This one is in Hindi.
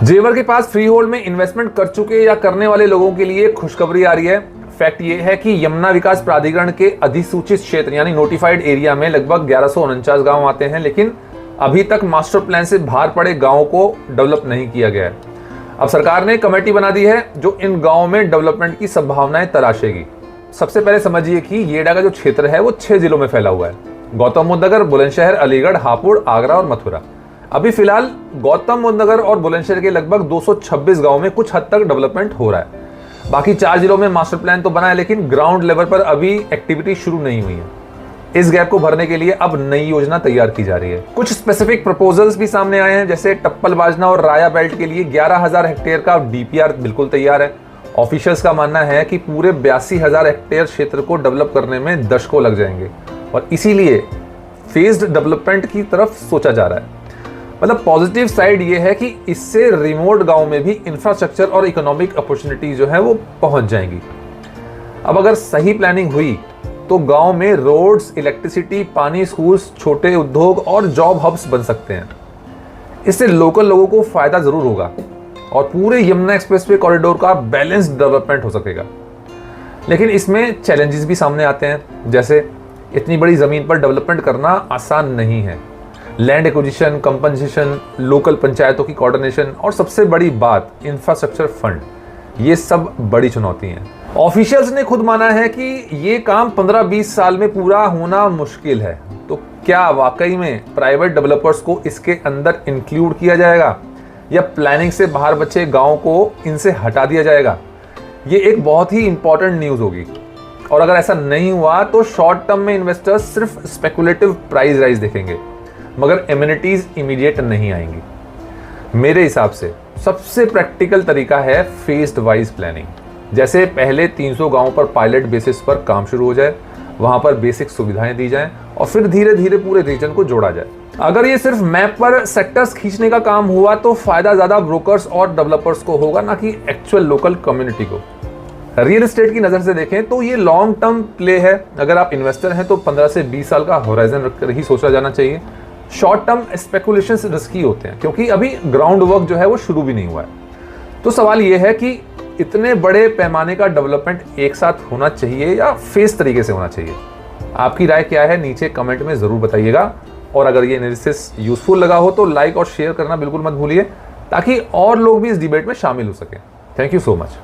जेवर के पास फ्री होल्ड में इन्वेस्टमेंट कर चुके या करने वाले लोगों के लिए खुशखबरी आ रही है। फैक्ट ये है कि यमुना विकास प्राधिकरण के अधिसूचित क्षेत्र यानी नोटिफाइड एरिया में लगभग 1149 गांव आते हैं, लेकिन अभी तक मास्टर प्लान से बाहर पड़े गांवों को डेवलप नहीं किया गया है। अब सरकार ने कमेटी बना दी है जो इन गांवों में डेवलपमेंट की संभावनाएं तलाशेगी। सबसे पहले समझिए कि येडा का जो क्षेत्र है वो 6 जिलों में फैला हुआ है। गौतम बुद्ध नगर, बुलंदशहर, अलीगढ़, हापुड़, आगरा और मथुरा। अभी फिलहाल गौतम बुद्ध नगर और बुलंदशहर के लगभग 226 गांव में कुछ हद तक डेवलपमेंट हो रहा है। बाकी 4 जिलों में मास्टर प्लान तो बना है, लेकिन ग्राउंड लेवल पर अभी एक्टिविटी शुरू नहीं हुई है। इस गैप को भरने के लिए अब नई योजना तैयार की जा रही है। कुछ स्पेसिफिक प्रपोजल्स भी सामने आए हैं, जैसे टप्पल बाजना और राया बेल्ट के लिए 11,000 हेक्टेयर का डीपीआर बिल्कुल तैयार है। ऑफिशियल्स का मानना है कि पूरे 82,000 हेक्टेयर क्षेत्र को डेवलप करने में दशकों लग जाएंगे और इसीलिए फेज्ड डेवलपमेंट की तरफ सोचा जा रहा है। मतलब पॉजिटिव साइड ये है कि इससे रिमोट गांव में भी इंफ्रास्ट्रक्चर और इकोनॉमिक अपॉर्चुनिटी जो है वो पहुंच जाएंगी। अब अगर सही प्लानिंग हुई तो गांव में रोड्स, इलेक्ट्रिसिटी, पानी, स्कूल्स, छोटे उद्योग और जॉब हब्स बन सकते हैं। इससे लोकल लोगों को फायदा जरूर होगा और पूरे यमुना एक्सप्रेसवे कॉरिडोर का बैलेंस्ड डेवलपमेंट हो सकेगा। लेकिन इसमें चैलेंजेस भी सामने आते हैं, जैसे इतनी बड़ी जमीन पर डेवलपमेंट करना आसान नहीं है। लैंड एक्विजिशन, कंपनसेशन, लोकल पंचायतों की कोऑर्डिनेशन और सबसे बड़ी बात इंफ्रास्ट्रक्चर फंड, ये सब बड़ी चुनौती हैं। ऑफिशियल्स ने खुद माना है कि ये काम 15-20 साल में पूरा होना मुश्किल है। तो क्या वाकई में प्राइवेट डेवलपर्स को इसके अंदर इंक्लूड किया जाएगा या प्लानिंग से बाहर बचे गाँव को इनसे हटा दिया जाएगा? ये एक बहुत ही इंपॉर्टेंट न्यूज़ होगी। और अगर ऐसा नहीं हुआ तो शॉर्ट टर्म में इन्वेस्टर्स सिर्फ स्पेकुलेटिव प्राइस राइज देखेंगे, मगर एमिनिटीज इमीडिएट नहीं आएंगी। मेरे हिसाब से सबसे प्रैक्टिकल तरीका है फेज्ड वाइज प्लानिंग। जैसे पहले 300 गांवों पर पायलट बेसिस पर काम शुरू हो जाए, वहां पर बेसिक सुविधाएं दी जाएं और फिर धीरे धीरे पूरे रीजन को जोड़ा जाए। अगर ये सिर्फ मैप पर सेक्टर्स खींचने का काम हुआ तो फायदा ज्यादा ब्रोकर्स और डेवलपर्स को होगा, ना कि एक्चुअल लोकल कम्युनिटी को। रियल एस्टेट की नजर से देखें तो ये लॉन्ग टर्म प्ले है। अगर आप इन्वेस्टर हैं तो 15 से 20 साल का होराइजन रखकर ही सोचा जाना चाहिए। शॉर्ट टर्म स्पेकुलेशंस रिस्की होते हैं क्योंकि अभी ग्राउंड वर्क जो है वो शुरू भी नहीं हुआ है। तो सवाल ये है कि इतने बड़े पैमाने का डेवलपमेंट एक साथ होना चाहिए या फेज तरीके से होना चाहिए? आपकी राय क्या है नीचे कमेंट में जरूर बताइएगा। और अगर ये एनालिसिस यूजफुल लगा हो तो लाइक और शेयर करना बिल्कुल मत भूलिए, ताकि और लोग भी इस डिबेट में शामिल हो सकें। Thank you so much.